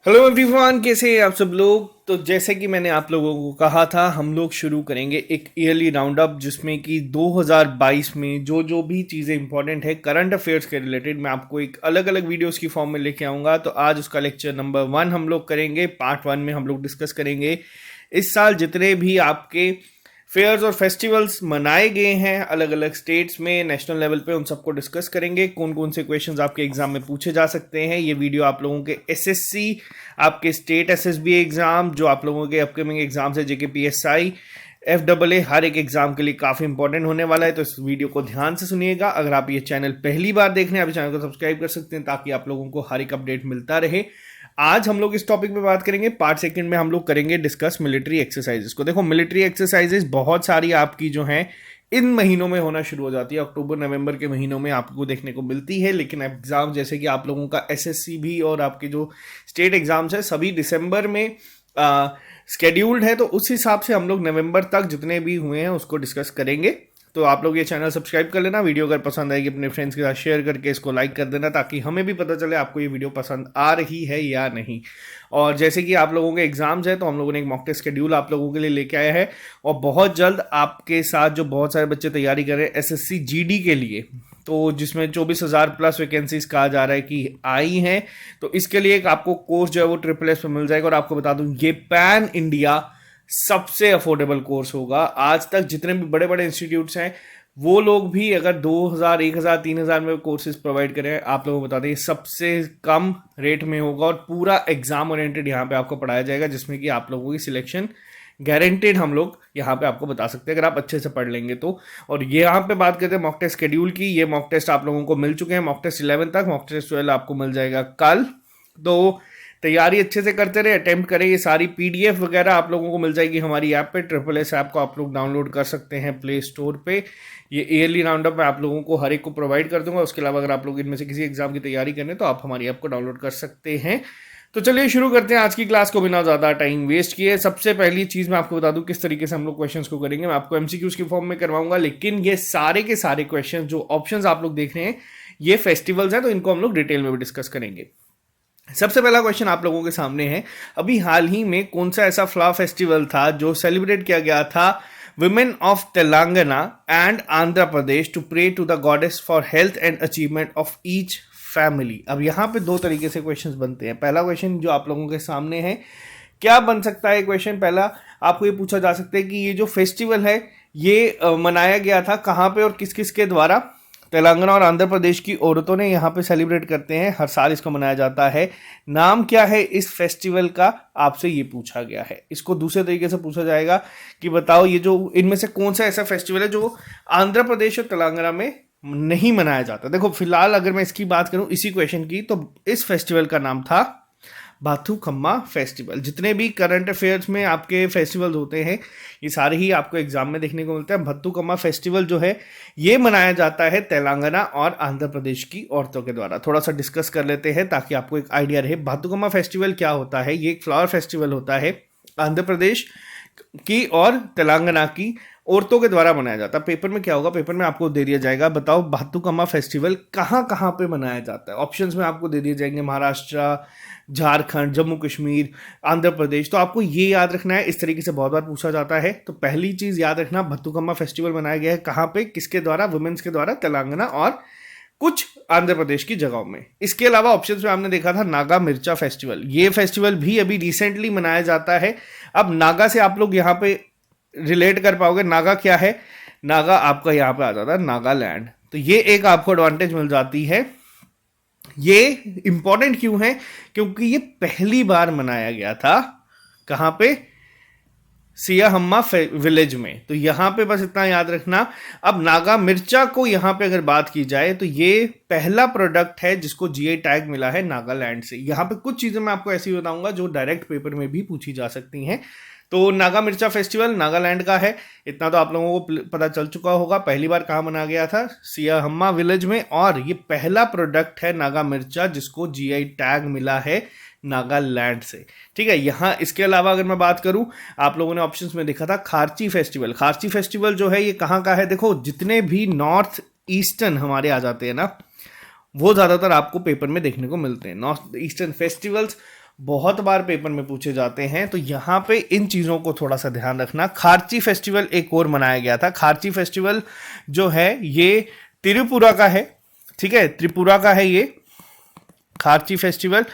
Hello everyone, कैसे हैं आप सब लोग। तो जैसे कि मैंने आप लोगों को कहा था, हम लोग शुरू करेंगे एक ईयरली राउंड अप जिसमें कि 2022 में जो जो भी चीज़ें इंपॉर्टेंट है करंट अफेयर्स के रिलेटेड मैं आपको एक अलग अलग वीडियोस की फॉर्म में लेके आऊँगा। तो आज उसका लेक्चर नंबर 1 हम लोग करेंगे। पार्ट 1 में हम लोग डिस्कस करेंगे इस साल जितने भी आपके फेयर्स और फेस्टिवल्स मनाए गए हैं अलग अलग स्टेट्स में, नेशनल लेवल पे, उन सबको डिस्कस करेंगे। कौन कौन से क्वेश्चंस आपके एग्जाम में पूछे जा सकते हैं। ये वीडियो आप लोगों के एसएससी, आपके स्टेट एसएसबी एग्जाम, जो आप लोगों के अपकमिंग एग्जाम्स है, जेके पीएसआई, एफडब्ल्यूए, हर एक एग्जाम के लिए काफ़ी इंपॉर्टेंट होने वाला है। तो इस वीडियो को ध्यान से सुनिएगा। अगर आप ये चैनल पहली बार देख रहे हैं, आप इस चैनल को सब्सक्राइब कर सकते हैं ताकि आप लोगों को हर एक अपडेट मिलता रहे। आज हम लोग इस टॉपिक पे बात करेंगे। पार्ट सेकंड में हम लोग करेंगे डिस्कस मिलिट्री एक्सरसाइजेस को। देखो, मिलिट्री एक्सरसाइजेस बहुत सारी आपकी जो हैं इन महीनों में होना शुरू हो जाती है। अक्टूबर नवंबर के महीनों में आपको देखने को मिलती है, लेकिन एग्जाम जैसे कि आप लोगों का एसएससी भी और आपके जो स्टेट एग्जाम्स है सभी दिसंबर में स्केड्यूल्ड है। तो उस हिसाब से हम लोग नवंबर तक जितने भी हुए हैं उसको डिस्कस करेंगे। तो आप लोग ये चैनल सब्सक्राइब कर लेना। वीडियो अगर पसंद आएगी अपने फ्रेंड्स के साथ शेयर करके इसको लाइक कर देना ताकि हमें भी पता चले आपको ये वीडियो पसंद आ रही है या नहीं। और जैसे कि आप लोगों के एग्जाम्स है तो हम लोगों ने एक मॉक टेस्ट शेड्यूल आप लोगों के लिए लेके आया है। और बहुत जल्द आपके साथ जो बहुत सारे बच्चे तैयारी कर रहे हैं एसएससी जीडी के लिए, तो जिसमें 24,000 प्लस वैकेंसीज कहा जा रहा है कि आई हैं, तो इसके लिए एक आपको कोर्स जो है वो SSS पे मिल जाएगा। और आपको बता दूं, ये पैन इंडिया सबसे अफोर्डेबल कोर्स होगा। आज तक जितने भी बड़े बड़े इंस्टीट्यूट्स हैं वो लोग भी अगर 2,000, 1,000, 3,000 में कोर्सेज प्रोवाइड करें, आप लोगों को बता दें सबसे कम रेट में होगा। और पूरा एग्जाम ओरिएंटेड यहाँ पे आपको पढ़ाया जाएगा, जिसमें कि आप लोगों की सिलेक्शन गारंटेड हम लोग यहाँ पे आपको बता सकते हैं अगर आप अच्छे से पढ़ लेंगे तो। और ये यहाँ पे बात करते हैं मॉक टेस्ट शेड्यूल की। ये मॉक टेस्ट आप लोगों को मिल चुके हैं, मॉक टेस्ट 11 तक, मॉक टेस्ट 12 आपको मिल जाएगा कल। तो तैयारी अच्छे से करते रहे, अटेम्प्ट करें। ये सारी पीडीएफ वगैरह आप लोगों को मिल जाएगी हमारी ऐप पे। SSS ऐप को आप लोग डाउनलोड कर सकते हैं प्ले स्टोर पे। ये ईयरली राउंड अप मैं आप लोगों को हर एक को प्रोवाइड कर दूंगा। उसके अलावा अगर आप लोग इनमें से किसी एग्जाम की तैयारी करें तो आप हमारी ऐप को डाउनलोड कर सकते हैं। तो चलिए शुरू करते हैं आज की क्लास को बिना ज़्यादा टाइम वेस्ट किए। सबसे पहली चीज़ मैं आपको बता दूं किस तरीके से हम लोग क्वेश्चंस को करेंगे। मैं आपको एमसीक्यूज की फॉर्म में करवाऊंगा, लेकिन ये सारे के सारे क्वेश्चन जो ऑप्शंस आप लोग देख रहे हैं ये फेस्टिवल्स हैं, तो इनको हम लोग डिटेल में भी डिस्कस करेंगे। सबसे पहला क्वेश्चन आप लोगों के सामने है, अभी हाल ही में कौन सा ऐसा फ्लावर फेस्टिवल था जो सेलिब्रेट किया गया था women of Telangana and Andhra Pradesh to pray to the goddess for health and achievement of each family. अब यहाँ पे दो तरीके से क्वेश्चंस बनते हैं। पहला क्वेश्चन जो आप लोगों के सामने है, क्या बन सकता है क्वेश्चन। पहला आपको ये पूछा जा सकता है कि ये जो फेस्टिवल है ये मनाया गया था कहाँ पे और किस किस के द्वारा। तेलंगाना और आंध्र प्रदेश की औरतों ने यहाँ पे सेलिब्रेट करते हैं, हर साल इसको मनाया जाता है। नाम क्या है इस फेस्टिवल का, आपसे ये पूछा गया है। इसको दूसरे तरीके से पूछा जाएगा कि बताओ ये जो इनमें से कौन सा ऐसा फेस्टिवल है जो आंध्र प्रदेश और तेलंगाना में नहीं मनाया जाता। देखो, फिलहाल अगर मैं इसकी बात करूं इसी क्वेश्चन की, तो इस फेस्टिवल का नाम था बाथुकम्मा फेस्टिवल। जितने भी करंट अफेयर्स में आपके फेस्टिवल्स होते हैं ये सारे ही आपको एग्जाम में देखने को मिलते हैं। बाथुकम्मा फेस्टिवल जो है ये मनाया जाता है तेलंगाना और आंध्र प्रदेश की औरतों के द्वारा। थोड़ा सा डिस्कस कर लेते हैं ताकि आपको एक आइडिया रहे। बाथुकम्मा फेस्टिवल क्या होता है। ये एक फ्लावर फेस्टिवल होता है, आंध्र प्रदेश की और तेलंगाना की औरतों के द्वारा मनाया जाता है। पेपर में क्या होगा, पेपर में आपको दे दिया जाएगा बताओ बाथुकम्मा फेस्टिवल कहाँ कहाँ पे मनाया जाता है। ऑप्शंस में आपको दे दिए जाएंगे महाराष्ट्र, झारखंड, जम्मू कश्मीर, आंध्र प्रदेश। तो आपको ये याद रखना है, इस तरीके से बहुत बार पूछा जाता है। तो पहली चीज याद रखना, बाथुकम्मा फेस्टिवल मनाया गया है कहाँ पे, किसके द्वारा, वुमेन्स के द्वारा, तेलंगाना और कुछ आंध्र प्रदेश की जगहों में। इसके अलावा ऑप्शंस में आपने देखा था नागा मिर्चा फेस्टिवल। ये फेस्टिवल भी अभी रिसेंटली मनाया जाता है। अब नागा से आप लोग यहाँ पे रिलेट कर पाओगे, नागा क्या है, नागा आपका यहाँ पे आ जाता है नागालैंड। तो ये एक आपको एडवांटेज मिल जाती है। ये इंपॉर्टेंट क्यों है, क्योंकि ये पहली बार मनाया गया था कहां पे, सियाहम्मा विलेज में। तो यहां पे बस इतना याद रखना। अब नागा मिर्चा को यहां पे अगर बात की जाए तो ये पहला प्रोडक्ट है जिसको जीआई टैग मिला है नागालैंड से। यहां पे कुछ चीजें मैं आपको ऐसी बताऊंगा जो डायरेक्ट पेपर में भी पूछी जा सकती हैं। तो नागा मिर्चा फेस्टिवल नागालैंड का है, इतना तो आप लोगों को पता चल चुका होगा। पहली बार कहाँ मनाया गया था, सियाहम्मा विलेज में। और ये पहला प्रोडक्ट है नागा मिर्चा जिसको जीआई टैग मिला है नागालैंड से। ठीक है, यहाँ इसके अलावा अगर मैं बात करूं, आप लोगों ने ऑप्शंस में देखा था खारची फेस्टिवल। खारची फेस्टिवल जो है ये कहाँ का है, देखो जितने भी नॉर्थ ईस्टर्न हमारे आ जाते हैं ना, वो ज़्यादातर आपको पेपर में देखने को मिलते हैं। नॉर्थ ईस्टर्न फेस्टिवल्स बहुत बार पेपर में पूछे जाते हैं, तो यहाँ पे इन चीज़ों को थोड़ा सा ध्यान रखना। खार्ची फेस्टिवल एक और मनाया गया था। खार्ची फेस्टिवल जो है ये त्रिपुरा का है, ठीक है, त्रिपुरा का है ये खार्ची फेस्टिवल।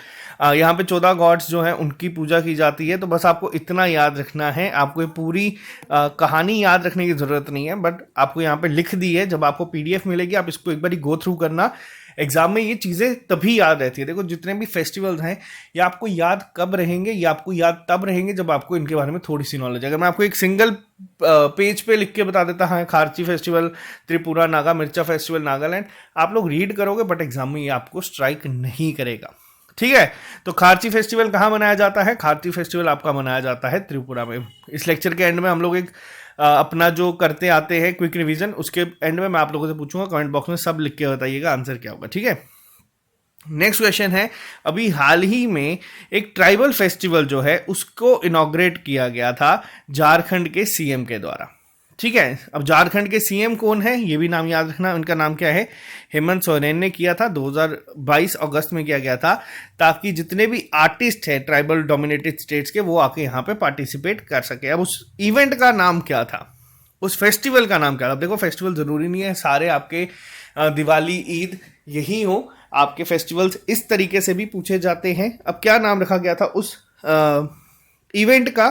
यहाँ पे 14 गॉड्स जो हैं उनकी पूजा की जाती है। तो बस आपको इतना याद रखना है, आपको ये पूरी कहानी याद रखने की ज़रूरत नहीं है, बट आपको यहाँ पे लिख दी है। जब आपको पीडीएफ मिलेगी आप इसको एक बार गो थ्रू करना। एग्जाम में ये चीज़ें तभी याद रहती है। देखो जितने भी फेस्टिवल्स हैं ये आपको याद कब रहेंगे, ये आपको याद तब रहेंगे जब आपको इनके बारे में थोड़ी सी नॉलेज है। अगर मैं आपको एक सिंगल पेज पे लिख के बता देता हाँ खार्ची फेस्टिवल त्रिपुरा, नागा मिर्चा फेस्टिवल नागालैंड, आप लोग रीड करोगे बट एग्जाम में ये आपको स्ट्राइक नहीं करेगा, ठीक है। तो खार्ची फेस्टिवल कहाँ मनाया जाता है? खार्ची फेस्टिवल आपका मनाया जाता है त्रिपुरा में। इस लेक्चर के एंड में हम लोग एक अपना जो करते आते हैं क्विक रिवीजन, उसके एंड में मैं आप लोगों से पूछूंगा, कमेंट बॉक्स में सब लिख के बताइएगा आंसर क्या होगा, ठीक है। नेक्स्ट क्वेश्चन है, अभी हाल ही में एक ट्राइबल फेस्टिवल जो है उसको इनॉग्रेट किया गया था झारखंड के सीएम के द्वारा, ठीक है। अब झारखंड के सीएम कौन है ये भी नाम याद रखना। उनका नाम क्या है? हेमंत सोरेन ने किया था। 2022 अगस्त में किया गया था, ताकि जितने भी आर्टिस्ट हैं ट्राइबल डोमिनेटेड स्टेट्स के वो आके यहाँ पे पार्टिसिपेट कर सके। अब उस इवेंट का नाम क्या था, उस फेस्टिवल का नाम क्या था? अब देखो फेस्टिवल जरूरी नहीं है सारे आपके दिवाली ईद यही हो, आपके फेस्टिवल्स इस तरीके से भी पूछे जाते हैं। अब क्या नाम रखा गया था उस इवेंट का?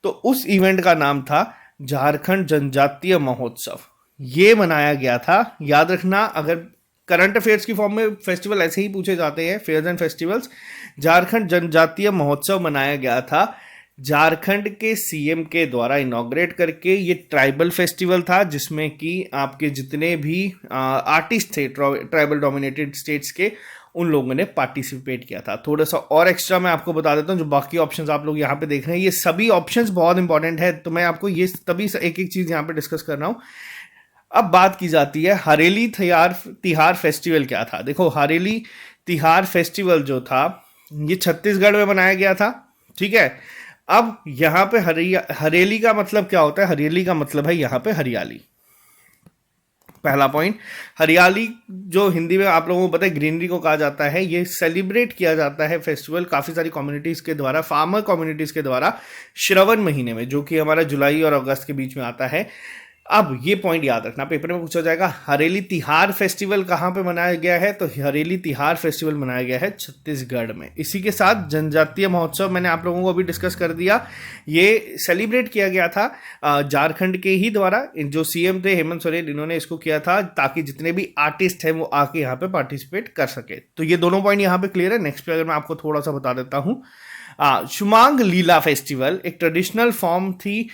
तो उस इवेंट का नाम था झारखंड जनजातीय महोत्सव। ये मनाया गया था, याद रखना। अगर करंट अफेयर्स की फॉर्म में फेस्टिवल ऐसे ही पूछे जाते हैं, फेयर्स एंड फेस्टिवल्स, झारखंड जनजातीय महोत्सव मनाया गया था झारखंड के सीएम के द्वारा इनॉग्रेट करके। ये ट्राइबल फेस्टिवल था जिसमें कि आपके जितने भी आर्टिस्ट थे ट्राइबल डोमिनेटेड स्टेट्स के, उन लोगों ने पार्टिसिपेट किया था। थोड़ा सा और एक्स्ट्रा मैं आपको बता देता हूँ, जो बाकी ऑप्शंस आप लोग यहाँ पे देख रहे हैं ये सभी ऑप्शंस बहुत इंपॉर्टेंट है, तो मैं आपको ये तभी एक एक चीज़ यहाँ पे डिस्कस कर रहा हूँ। अब बात की जाती है हरेली तिहार फेस्टिवल क्या था। देखो हरेली तिहार फेस्टिवल जो था ये छत्तीसगढ़ में मनाया गया था, ठीक है। अब यहाँ पे हरेली का मतलब क्या होता है? हरेली का मतलब है यहाँ पे हरियाली। पहला पॉइंट, हरियाली जो हिंदी में आप लोगों को पता है ग्रीनरी को कहा जाता है। ये सेलिब्रेट किया जाता है फेस्टिवल काफ़ी सारी कम्युनिटीज़ के द्वारा, फार्मर कम्युनिटीज़ के द्वारा, श्रवण महीने में, जो कि हमारा जुलाई और अगस्त के बीच में आता है। अब ये पॉइंट याद रखना, पेपर में पूछा जाएगा हरेली तिहार फेस्टिवल कहाँ पे मनाया गया है, तो हरेली तिहार फेस्टिवल मनाया गया है छत्तीसगढ़ में। इसी के साथ जनजातीय महोत्सव मैंने आप लोगों को अभी डिस्कस कर दिया, ये सेलिब्रेट किया गया था झारखंड के ही द्वारा। जो सीएम थे हेमंत सोरेन, इन्होंने इसको किया था ताकि जितने भी आर्टिस्ट हैं वो आके यहाँ पे पार्टिसिपेट कर सके। तो ये दोनों पॉइंट यहाँ पे क्लियर है। नेक्स्ट पे अगर मैं आपको थोड़ा सा बता देता हूँ, शुमांग लीला फेस्टिवल एक ट्रेडिशनल फॉर्म थी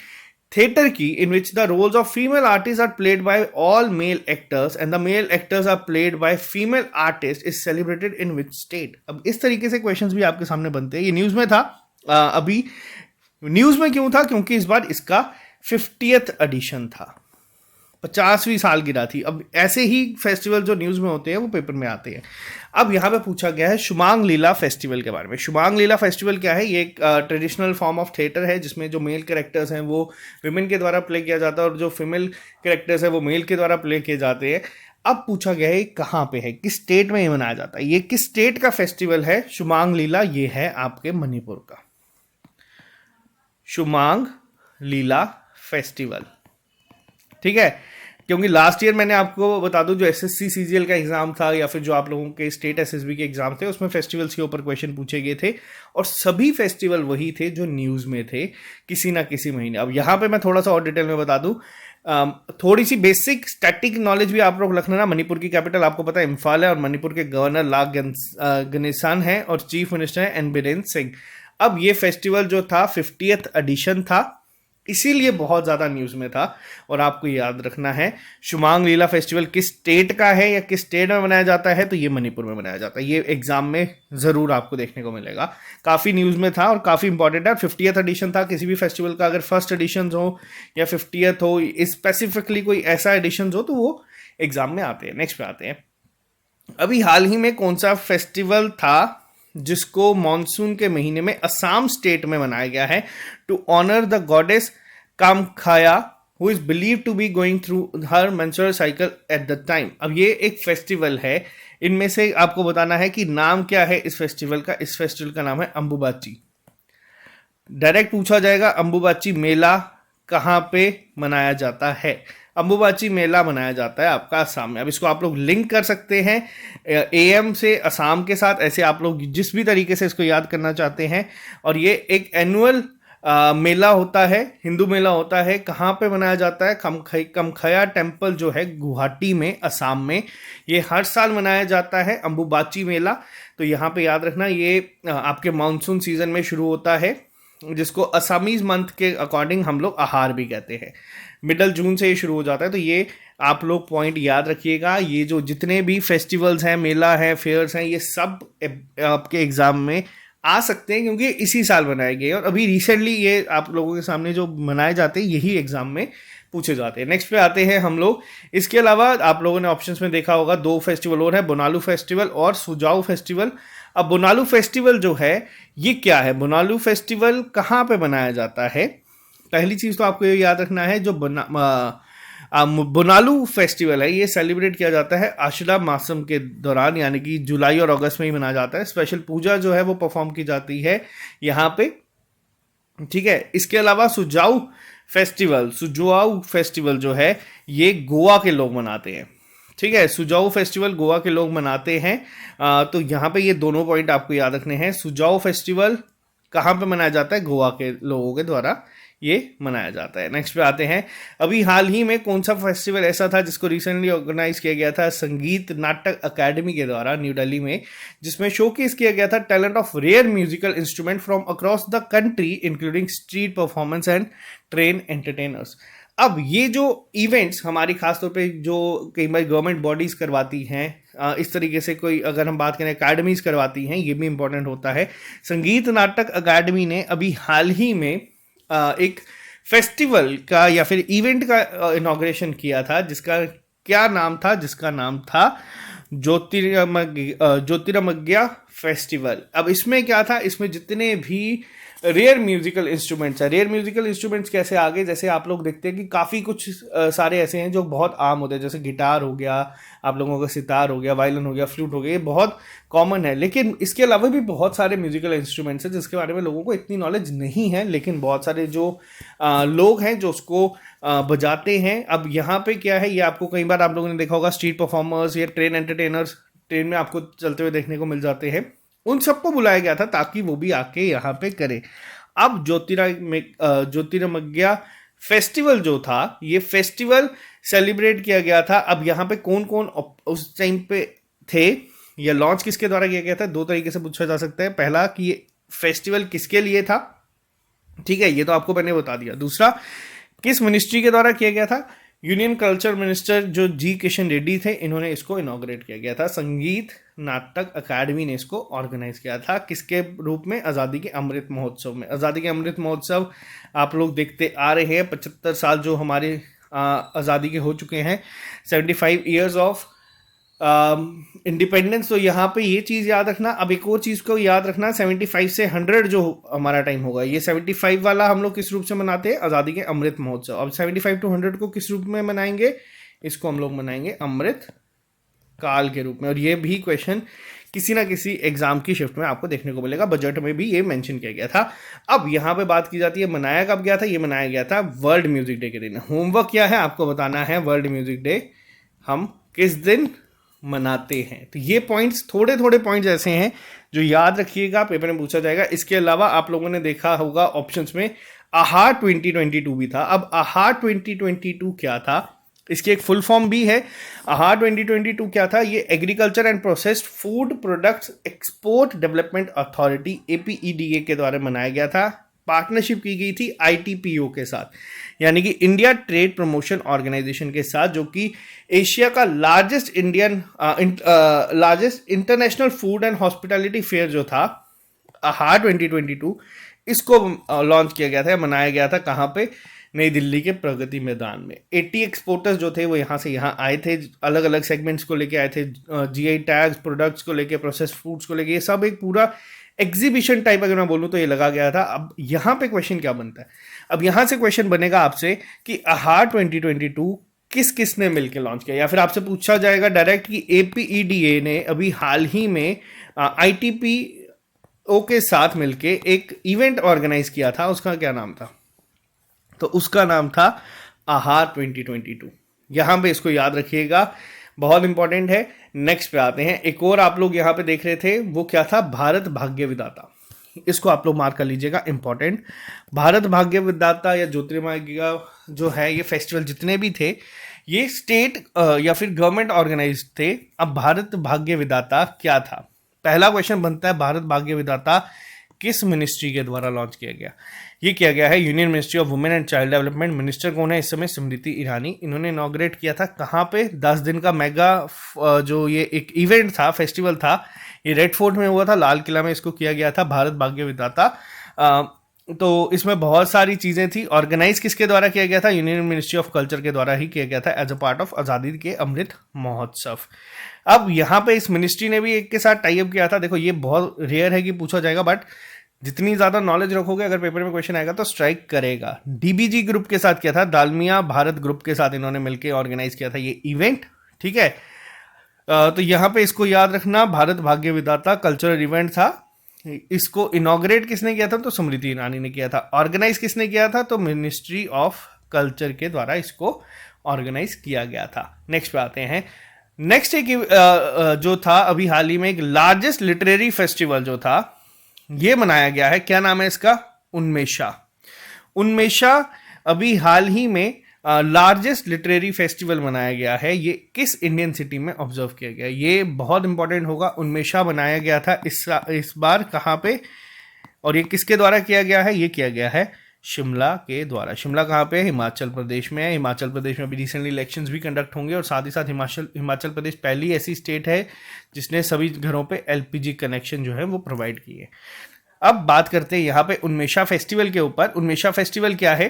theater की in which the roles of female artists are played by all male actors and the male actors are played by female artists is celebrated in which state। अब इस तरीके से questions भी आपके सामने बनते हैं। ये न्यूज़ में था। अभी न्यूज़ में क्यों था? क्योंकि इस बार इसका 50th एडिशन था, 50वीं सालगिरह थी। अब ऐसे ही फेस्टिवल जो न्यूज़ में होते हैं वो पेपर में आते हैं। अब यहाँ पे पूछा गया है शुमांग लीला फेस्टिवल के बारे में। शुमांग लीला फेस्टिवल क्या है? ये एक ट्रेडिशनल फॉर्म ऑफ थिएटर है जिसमें जो मेल कैरेक्टर्स हैं वो विमेन के द्वारा प्ले किया जाता है और जो फीमेल कैरेक्टर्स हैं वो मेल के द्वारा प्ले किए जाते हैं। अब पूछा गया है कहाँ पे है, किस स्टेट में ये मनाया जाता है, ये किस स्टेट का फेस्टिवल है? शुमांग लीला ये है आपके मणिपुर का शुमांग लीला फेस्टिवल, ठीक है। क्योंकि लास्ट ईयर मैंने आपको बता दूं जो एसएससी सीजीएल का एग्जाम था या फिर जो आप लोगों के स्टेट एसएसबी के एग्जाम थे उसमें फेस्टिवल्स के ऊपर क्वेश्चन पूछे गए थे और सभी फेस्टिवल वही थे जो न्यूज़ में थे किसी ना किसी महीने। अब यहाँ पे मैं थोड़ा सा और डिटेल में बता दूं, थोड़ी सी बेसिक स्टैटिक नॉलेज भी आप लोग रखना ना। मणिपुर की कैपिटल आपको पता है इम्फाल है और मणिपुर के गवर्नर ला गनेसान है और चीफ मिनिस्टर है एन बीरेन सिंह। अब ये फेस्टिवल जो था 50th एडिशन था, इसीलिए बहुत ज़्यादा न्यूज़ में था। और आपको याद रखना है शुमांग लीला फेस्टिवल किस स्टेट का है या किस स्टेट में मनाया जाता है, तो ये मणिपुर में मनाया जाता है। ये एग्जाम में ज़रूर आपको देखने को मिलेगा, काफ़ी न्यूज़ में था और काफ़ी इंपॉर्टेंट है। 50th एडिशन था किसी भी फेस्टिवल का, अगर फर्स्ट एडिशन हो या 50th हो, स्पेसिफिकली कोई ऐसा एडिशन हो तो वो एग्जाम में आते हैं। नेक्स्ट पे आते हैं, अभी हाल ही में कौन सा फेस्टिवल था जिसको मॉनसून के महीने में असम स्टेट में मनाया गया है to honour the goddess Kamakhya who is believe to be going through her menstrual cycle at the time. अब ये एक फेस्टिवल है इनमें से आपको बताना है कि नाम क्या है इस फेस्टिवल का। इस फेस्टिवल का नाम है अंबुबाची। डायरेक्ट पूछा जाएगा अंबुबाची मेला कहाँ पे मनाया जाता है। अंबुबाची मेला मनाया जाता है आपका असम में। अब इसको आप लोग लिंक कर सकते हैं एएम से असम के साथ, ऐसे आप लोग जिस भी तरीके से इसको याद करना चाहते हैं। और ये एक एनुअल मेला होता है, हिंदू मेला होता है। कहाँ पे मनाया जाता है? कमखया टेम्पल जो है गुवाहाटी में, असम में। ये हर साल मनाया जाता है अंबुबाची मेला। तो यहाँ पे याद रखना, ये आपके मानसून सीजन में शुरू होता है, जिसको असमीज मंथ के अकॉर्डिंग हम लोग आहार भी कहते हैं। मिडल जून से ये शुरू हो जाता है। तो ये आप लोग पॉइंट याद रखिएगा। ये जो जितने भी फेस्टिवल्स हैं, मेला है, फेयर्स हैं, ये सब आपके एग्जाम में आ सकते हैं, क्योंकि इसी साल बनाए गए और अभी रिसेंटली ये आप लोगों के सामने जो मनाए जाते हैं यही एग्जाम में पूछे जाते हैं। नेक्स्ट पे आते हैं हम लोग। इसके अलावा आप लोगों ने ऑप्शंस में देखा होगा, दो फेस्टिवल और है, बोनालू फेस्टिवल और सुजाऊ फेस्टिवल। अब बोनालू फेस्टिवल जो है ये क्या है? बोनालू फेस्टिवल कहाँ पे मनाया जाता है? पहली चीज तो आपको ये याद रखना है, जो बोनालू फेस्टिवल है ये सेलिब्रेट किया जाता है आश्विन मासम के दौरान, यानी कि जुलाई और अगस्त में ही मनाया जाता है। स्पेशल पूजा जो है वो परफॉर्म की जाती है यहाँ पे, ठीक है। इसके अलावा सुजाऊ फेस्टिवल जो है ये गोवा के लोग मनाते हैं, ठीक है। सुजाऊ फेस्टिवल गोवा के लोग मनाते हैं। तो यहाँ पे ये दोनों पॉइंट आपको याद रखने हैं। सुजाऊ फेस्टिवल कहाँ पे मनाया जाता है? गोवा के लोगों के द्वारा ये मनाया जाता है। नेक्स्ट पे आते हैं, अभी हाल ही में कौन सा फेस्टिवल ऐसा था जिसको रिसेंटली ऑर्गेनाइज किया गया था संगीत नाटक अकेडमी के द्वारा न्यू दिल्ली में, जिसमें शोकेस किया गया था talent of rare musical instrument from across the country including street performance and train entertainers. अब ये जो इवेंट्स हमारी खासतौर पे जो कई बार गवर्नमेंट बॉडीज करवाती हैं, इस तरीके से कोई अगर हम बात करें अकेडमीज करवाती हैं, ये भी इंपॉर्टेंट होता है। संगीत नाटक अकेडमी ने अभी हाल ही में एक फेस्टिवल का या फिर इवेंट का इनॉग्रेशन किया था, जिसका क्या नाम था? जिसका नाम था ज्योतिर्मज्ञा फेस्टिवल। अब इसमें क्या था? इसमें जितने भी रेयर म्यूजिकल इंस्ट्रूमेंट्स है। रेयर म्यूजिकल इंस्ट्रूमेंट्स कैसे आ गए? जैसे आप लोग देखते हैं कि काफ़ी कुछ सारे ऐसे हैं जो बहुत आम होते हैं, जैसे गिटार हो गया, आप लोगों का सितार हो गया, वायलिन हो गया, फ्लूट हो गया, ये बहुत कॉमन है। लेकिन इसके अलावा भी बहुत सारे म्यूजिकल इंस्ट्रूमेंट्स हैं जिसके बारे में लोगों को इतनी नॉलेज नहीं है, लेकिन बहुत सारे जो लोग हैं जो उसको बजाते हैं। अब यहाँ पे क्या है, ये आपको कई बार आप लोगों ने देखा होगा, स्ट्रीट परफॉर्मर्स या ट्रेन एंटरटेनर्स ट्रेन में आपको चलते हुए देखने को मिल जाते हैं। उन सबको बुलाया गया था ताकि वो भी आके यहाँ पे करें। अब ज्योतिर्मज्ञा फेस्टिवल जो था, ये फेस्टिवल सेलिब्रेट किया गया था। अब यहाँ पे कौन कौन उस टाइम पे थे, या लॉन्च किसके द्वारा किया गया था? दो तरीके से पूछा जा सकता है। पहला कि ये फेस्टिवल किसके लिए था, ठीक है, ये तो आपको मैंने बता दिया। दूसरा, किस मिनिस्ट्री के द्वारा किया गया था? यूनियन कल्चर मिनिस्टर जो जी किशन रेड्डी थे, इन्होंने इसको इनॉग्रेट किया गया था। संगीत नाटक अकादमी ने इसको ऑर्गेनाइज किया था। किसके रूप में? आज़ादी के अमृत महोत्सव में। आज़ादी के अमृत महोत्सव आप लोग देखते आ रहे हैं। 75 साल जो हमारे आज़ादी के हो चुके हैं, 75 ईयर्स ऑफ इंडिपेंडेंस। तो यहाँ पे ये चीज़ याद रखना। अब एक और चीज़ को याद रखना, 75 से 100 जो हमारा टाइम होगा, ये 75 वाला हम लोग किस रूप से मनाते हैं? आज़ादी के अमृत महोत्सव। अब 75 to 100 को किस रूप में मनाएंगे? इसको हम लोग मनाएंगे अमृत काल के रूप में। और ये भी क्वेश्चन किसी ना किसी एग्जाम की शिफ्ट में आपको देखने को मिलेगा। बजट में भी ये मेंशन किया गया था। अब यहाँ पे बात की जाती है मनाया कब गया था? ये मनाया गया था वर्ल्ड म्यूजिक डे के दिन। होमवर्क क्या है? आपको बताना है वर्ल्ड म्यूजिक डे हम किस दिन मनाते हैं। तो ये पॉइंट्स, थोड़े थोड़े पॉइंट्स ऐसे हैं जो याद रखिएगा, पेपर में पूछा जाएगा। इसके अलावा आप लोगों ने देखा होगा ऑप्शंस में आहार 2022 भी था। अब आहार 2022 क्या था? इसकी एक फुल फॉर्म भी है। आहार 2022 क्या था? ये agriculture and processed food products export development authority APEDA के द्वारा मनाया गया था। पार्टनरशिप की गई थी ITPO के साथ, यानी कि इंडिया ट्रेड प्रमोशन ऑर्गेनाइजेशन के साथ, जो कि एशिया का largest international food and hospitality fair जो था आहार 2022, इसको लॉन्च किया गया था, मनाया गया था। कहाँ पे? नई दिल्ली के प्रगति मैदान में। 80 एक्सपोर्टर्स जो थे वो यहाँ से यहाँ आए थे, अलग अलग सेगमेंट्स को लेके आए थे, GI टैग्स, प्रोडक्ट्स को लेके, प्रोसेस फूड्स को लेके, ये सब एक पूरा एग्जीबिशन टाइप अगर मैं बोलूँ तो ये लगा गया था। अब यहाँ पे क्वेश्चन क्या बनता है? अब यहाँ से क्वेश्चन बनेगा आपसे कि आहार 2022 किस किस ने मिलकर लॉन्च किया, या फिर आपसे पूछा जाएगा डायरेक्ट कि APEDA ने अभी हाल ही में ITPO के साथ मिलके एक इवेंट ऑर्गेनाइज किया था, उसका क्या नाम था? तो उसका नाम था आहार 2022। यहां पे इसको याद रखिएगा, बहुत इंपॉर्टेंट है। नेक्स्ट पे आते हैं, एक और आप लोग यहां पे देख रहे थे, वो क्या था? भारत भाग्य विधाता। इसको आप लोग मार्क कर लीजिएगा, इंपॉर्टेंट। भारत भाग्य विधाता या ज्योतिर्मय जो है, ये फेस्टिवल जितने भी थे ये स्टेट या फिर गवर्नमेंट ऑर्गेनाइज थे। अब भारत भाग्य विधाता क्या था? पहला क्वेश्चन बनता है, भारत भाग्य विधाता किस मिनिस्ट्री के द्वारा लॉन्च किया गया? ये किया गया है union ministry of women and child development. Minister कौन है इस समय? स्मृति ईरानी। इन्होंने इनॉग्रेट किया था कहाँ पे? 10 दिन का मेगा जो ये एक इवेंट था, फेस्टिवल था, ये रेड फोर्ट में हुआ था, लाल किला में इसको किया गया था, भारत भाग्य विधाता। तो इसमें बहुत सारी चीजें थी। ऑर्गेनाइज किसके द्वारा किया गया था? यूनियन मिनिस्ट्री ऑफ कल्चर के द्वारा ही किया गया था, एज अ पार्ट ऑफ आजादी के अमृत महोत्सव। अब यहाँ पे इस मिनिस्ट्री ने भी एक के साथ टाई अप किया था। देखो ये बहुत रेयर है कि पूछा जाएगा, बट जितनी ज्यादा नॉलेज रखोगे, अगर पेपर में क्वेश्चन आएगा तो स्ट्राइक करेगा। DBG ग्रुप के साथ किया था, दालमिया भारत ग्रुप के साथ इन्होंने मिलकर ऑर्गेनाइज किया था ये इवेंट, ठीक है। तो यहाँ पे इसको याद रखना, भारत भाग्य विधाता कल्चरल इवेंट था। इसको इनॉग्रेट किसने किया था? तो स्मृति ईरानी ने किया था। ऑर्गेनाइज किसने किया था? तो मिनिस्ट्री ऑफ कल्चर के द्वारा इसको ऑर्गेनाइज किया गया था। नेक्स्ट पे आते हैं। नेक्स्ट एक जो था अभी हाल ही में, एक लार्जेस्ट लिटरेरी फेस्टिवल जो था ये मनाया गया है। क्या नाम है इसका? उन्मेषा। उन्मेषा अभी हाल ही में लार्जेस्ट लिटरेरी फेस्टिवल मनाया गया है। ये किस इंडियन सिटी में ऑब्जर्व किया गया? ये बहुत इंपॉर्टेंट होगा। उन्मेषा बनाया गया था इस बार कहाँ पे, और ये किसके द्वारा किया गया है? ये किया गया है शिमला के द्वारा। शिमला कहाँ पे है? हिमाचल प्रदेश में है। हिमाचल प्रदेश में अभी रिसेंटली इलेक्शंस भी कंडक्ट होंगे, और साथ ही साथ हिमाचल प्रदेश पहली ऐसी स्टेट है जिसने सभी घरों पे LPG कनेक्शन जो है वो प्रोवाइड किए। अब बात करते हैं यहाँ पे उन्मेषा फेस्टिवल के ऊपर। उन्मेषा फेस्टिवल क्या है?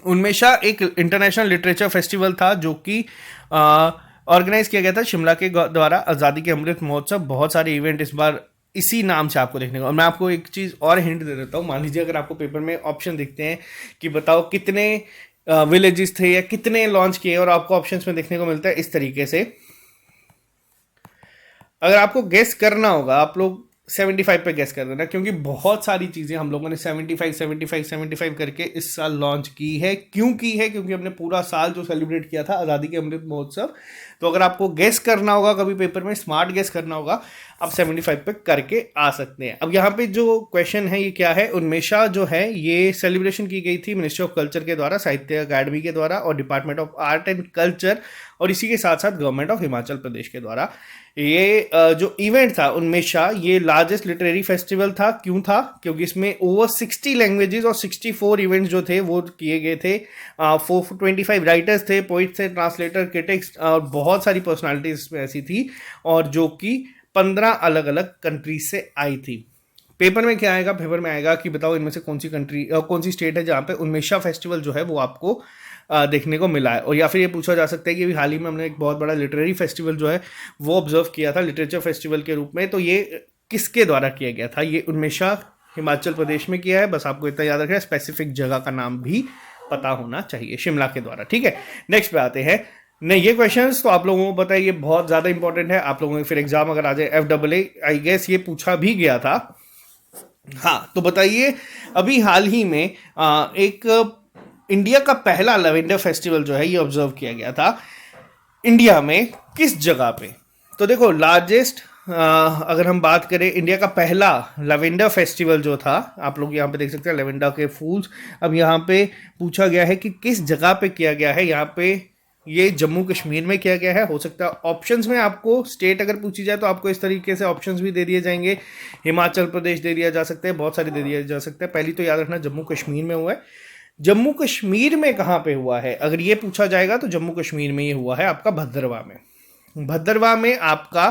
उन्मेषा एक इंटरनेशनल लिटरेचर फेस्टिवल था जो कि ऑर्गेनाइज किया गया था शिमला के द्वारा, आज़ादी के अमृत महोत्सव। बहुत सारे इवेंट इस बार इसी नाम से आपको देखने को। और मैं आपको एक चीज़ और हिंट दे देता हूँ। मान लीजिए अगर आपको पेपर में ऑप्शन दिखते हैं कि बताओ कितने विलेजेस थे या कितने लॉन्च किए, और आपको ऑप्शंस में देखने को मिलता है इस तरीके से। अगर आपको गेस करना होगा, आप लोग 75 पे गेस कर देना, क्योंकि बहुत सारी चीज़ें हम लोगों ने 75 करके इस साल लॉन्च की है। क्यों की है? क्योंकि हमने पूरा साल जो सेलिब्रेट किया था आज़ादी के अमृत महोत्सव। तो अगर आपको गेस करना होगा कभी पेपर में, स्मार्ट गेस करना होगा, आप 75 पे करके आ सकते हैं। अब यहाँ पे जो क्वेश्चन है ये क्या है? उन्मेषा जो है ये सेलिब्रेशन की गई थी मिनिस्ट्री ऑफ कल्चर के द्वारा, साहित्य अकादमी के द्वारा, और department of art and culture, और इसी के साथ साथ गवर्नमेंट ऑफ हिमाचल प्रदेश के द्वारा। ये जो इवेंट था उन्मेषा, ये लार्जेस्ट लिटरेरी फेस्टिवल था। क्यों था? क्योंकि इसमें ओवर 60 लैंग्वेजेस और 64 इवेंट्स जो थे वो किए गए थे। 425 राइटर्स थे, पोइट्स थे, ट्रांसलेटर, क्रिटिक्स, और बहुत सारी पर्सनालिटीज ऐसी थी, और जो कि 15 अलग अलग कंट्रीज से आई थी। पेपर में क्या आएगा? पेपर में आएगा कि बताओ इनमें से कौन सी कंट्री, कौन सी स्टेट है जहाँ पे उन्मेषा फेस्टिवल जो है वो आपको देखने को मिला है। और या फिर ये पूछा जा सकता है कि हाल ही में हमने एक बहुत बड़ा लिटरेरी फेस्टिवल जो है वो ऑब्जर्व किया था लिटरेचर फेस्टिवल के रूप में, तो ये किसके द्वारा किया गया था? ये उन्मेषा हिमाचल प्रदेश में किया है। बस आपको इतना याद रखना, स्पेसिफिक जगह का नाम भी पता होना चाहिए, शिमला के द्वारा, ठीक है। नेक्स्ट पे आते हैं। नहीं, ये क्वेश्चंस तो आप लोगों को पता है, ये बहुत ज़्यादा इंपॉर्टेंट है। आप लोगों के फिर एग्जाम अगर आ जाए FAA, आई गेस ये पूछा भी गया था। हाँ, तो बताइए अभी हाल ही में एक इंडिया का पहला लैवेंडर फेस्टिवल जो है ये ऑब्जर्व किया गया था इंडिया में, किस जगह पे? तो देखो लार्जेस्ट, अगर हम बात करें इंडिया का पहला लैवेंडर फेस्टिवल जो था, आप लोग यहाँ पे देख सकते हैं लैवेंडर के फूल्स। अब यहाँ पे पूछा गया है कि किस जगह पे किया गया है। यहाँ पे ये जम्मू कश्मीर में किया गया है। हो सकता है ऑप्शंस में आपको स्टेट अगर पूछी जाए तो आपको इस तरीके से ऑप्शंस भी दे दिए जाएंगे। हिमाचल प्रदेश दे दिया जा सकता है, बहुत सारे दे दिया जा सकता है। पहली तो याद रखना जम्मू कश्मीर में हुआ है। जम्मू कश्मीर में कहाँ पे हुआ है अगर ये पूछा जाएगा तो जम्मू कश्मीर में ये हुआ है आपका भद्रवाह में। भद्रवाह में आपका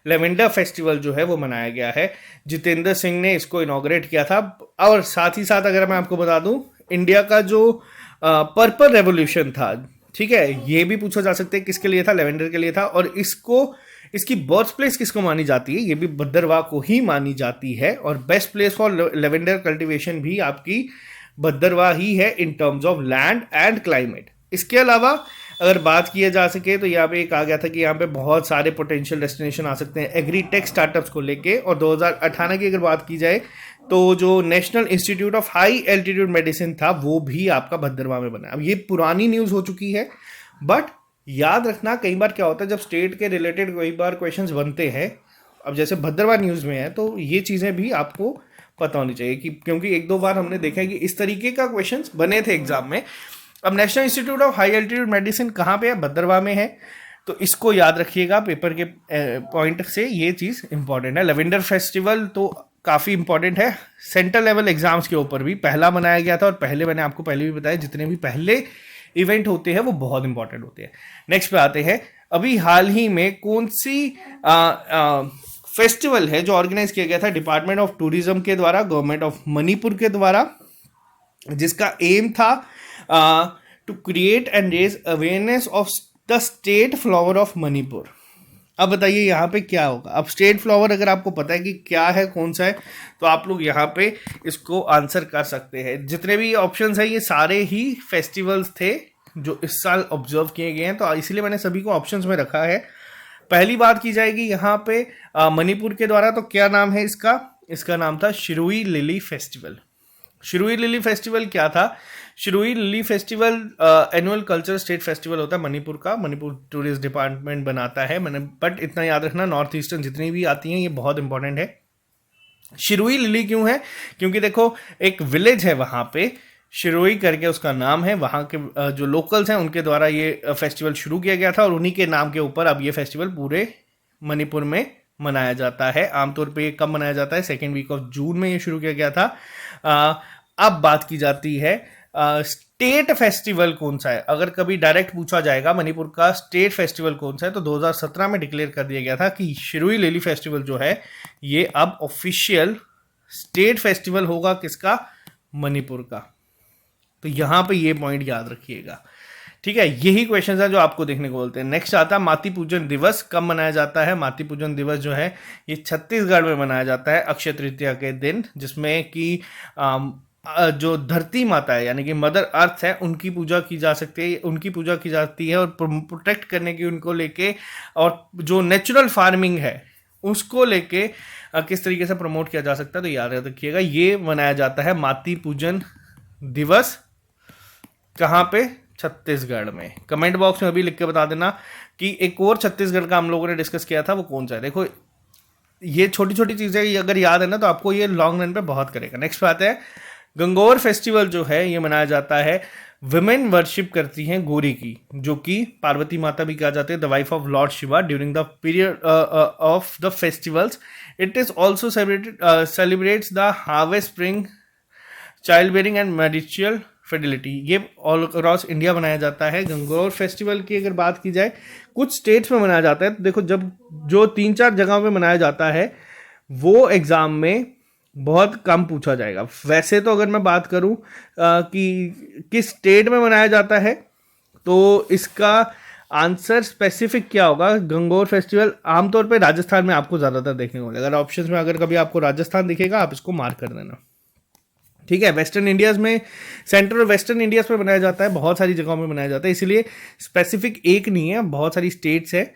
लेवेंडर फेस्टिवल जो है वो मनाया गया है। जितेंद्र सिंह ने इसको इनॉग्रेट किया था। और साथ ही साथ अगर मैं आपको बता दूं, इंडिया का जो पर्पल रेवोल्यूशन था, ठीक है, ये भी पूछा जा सकता है किसके लिए था, लेवेंडर के लिए था। और इसकी बर्थ प्लेस किसको मानी जाती है, ये भी भद्रवाह को ही मानी जाती है। और best place for lavender cultivation भी आपकी भद्रवाह ही है in terms of land and climate. इसके अलावा अगर बात किया जा सके तो यहाँ पे एक आ गया था कि यहाँ पे बहुत सारे पोटेंशियल डेस्टिनेशन आ सकते हैं एग्री टेक स्टार्टअप्स को लेके। और 2018 की अगर बात की जाए तो जो national institute of high altitude medicine था वो भी आपका भद्रवाह में बना। अब ये पुरानी न्यूज़ हो चुकी है, बट याद रखना कई बार क्या होता है जब स्टेट के रिलेटेड कई बार क्वेश्चंस बनते हैं, अब जैसे भद्रवाह न्यूज़ में है तो ये चीज़ें भी आपको पता होनी चाहिए कि क्योंकि एक दो बार हमने देखा है कि इस तरीके का क्वेश्चंस बने थे एग्जाम में। अब national institute of high altitude medicine कहाँ पे है? भद्रवाह में है। तो इसको याद रखिएगा पेपर के पॉइंट से, ये चीज़ इंपॉर्टेंट है। लेवेंडर फेस्टिवल तो काफ़ी इंपॉर्टेंट है, सेंट्रल लेवल एग्जाम्स के ऊपर भी पहला मनाया गया था। और पहले मैंने आपको पहले भी बताया जितने भी पहले इवेंट होते हैं वो बहुत इंपॉर्टेंट होते हैं। नेक्स्ट पे आते हैं, अभी हाल ही में कौन सी फेस्टिवल है जो ऑर्गेनाइज किया गया था डिपार्टमेंट ऑफ टूरिज्म के द्वारा, गवर्नमेंट ऑफ मणिपुर के द्वारा, जिसका एम था to create and raise awareness of the state flower of Manipur. अब बताइए यहाँ पे क्या होगा? अब स्टेट फ्लावर अगर आपको पता है कि क्या है, कौन सा है, तो आप लोग यहाँ पे इसको आंसर कर सकते हैं। जितने भी ऑप्शंस हैं ये सारे ही फेस्टिवल्स थे जो इस साल ऑब्जर्व किए गए हैं, तो इसलिए मैंने सभी को ऑप्शंस में रखा है। पहली बात की जाएगी यहाँ पे मणिपुर के द्वारा, तो क्या नाम है इसका? इसका नाम था Shirui lily festival. Shirui lily festival क्या था? Shirui lily festival annual culture state festival होता है मणिपुर का, मणिपुर टूरिस्ट डिपार्टमेंट बनाता है। मैंने बट इतना याद रखना, नॉर्थ ईस्टर्न जितनी भी आती हैं ये बहुत इंपॉर्टेंट है। शिरुई लिली क्यों है? क्योंकि देखो एक विलेज है वहाँ पे, शिरुई करके उसका नाम है, वहाँ के जो लोकल्स हैं उनके द्वारा ये फेस्टिवल शुरू किया गया था और उन्हीं के नाम के ऊपर अब ये फेस्टिवल पूरे मणिपुर में मनाया जाता है। आमतौर पे ये कब मनाया जाता है? सेकेंड वीक ऑफ जून में ये शुरू किया गया था। अब बात की जाती है स्टेट फेस्टिवल कौन सा है। अगर कभी डायरेक्ट पूछा जाएगा मणिपुर का स्टेट फेस्टिवल कौन सा है, तो 2017 में डिक्लेयर कर दिया गया था कि शिरुई लिली फेस्टिवल जो है ये अब ऑफिशियल स्टेट फेस्टिवल होगा। किसका? मणिपुर का। तो यहां पे ये पॉइंट याद रखिएगा, ठीक है। यही क्वेश्चन है जो आपको देखने को बोलते हैं। नेक्स्ट आता है मातृ पूजन दिवस कब मनाया जाता है। मातृ पूजन दिवस जो है ये छत्तीसगढ़ में मनाया जाता है अक्षय तृतीया के दिन, जिसमें कि जो धरती माता है यानी कि मदर अर्थ है उनकी पूजा की जा सकती है, उनकी पूजा की जाती है और प्रोटेक्ट करने की उनको लेके, और जो नेचुरल फार्मिंग है उसको लेके किस तरीके से प्रमोट किया जा सकता है। तो याद रखिएगा ये मनाया जाता है मातृ पूजन दिवस। कहाँ पे? छत्तीसगढ़ में। कमेंट बॉक्स में अभी लिख के बता देना कि एक और छत्तीसगढ़ का हम लोगों ने डिस्कस किया था वो कौन सा है। देखो ये छोटी छोटी चीज़ें अगर याद है ना तो आपको ये लॉन्ग रन पे बहुत करेगा। नेक्स्ट पे आते हैं, गंगौर फेस्टिवल जो है ये मनाया जाता है, विमेन वर्शिप करती हैं गौरी की, जो कि पार्वती माता भी कहा जाते हैं, the wife of Lord Shiva during the period of the festivals. It is also celebrates the harvest, spring, child bearing and marital fidelity. ये ऑल अक्रॉस इंडिया मनाया जाता है। गंगौर फेस्टिवल की अगर बात की जाए कुछ स्टेट्स में मनाया जाता है, तो देखो जब जो 3-4 जगहों पे मनाया जाता है वो एग्जाम में बहुत कम पूछा जाएगा। वैसे तो अगर मैं बात करूं कि किस स्टेट में मनाया जाता है तो इसका आंसर स्पेसिफिक क्या होगा। गंगौर फेस्टिवल आमतौर पे राजस्थान में आपको ज़्यादातर देखने को मिलेगा। अगर ऑप्शंस में अगर कभी आपको राजस्थान दिखेगा आप इसको मार्क कर देना, ठीक है। वेस्टर्न इंडियाज़ में, सेंट्रल और वेस्टर्न इंडियाज़ में बनाया जाता है, बहुत सारी जगहों में बनाया जाता है, इसलिए स्पेसिफिक एक नहीं है, बहुत सारी स्टेट्स है।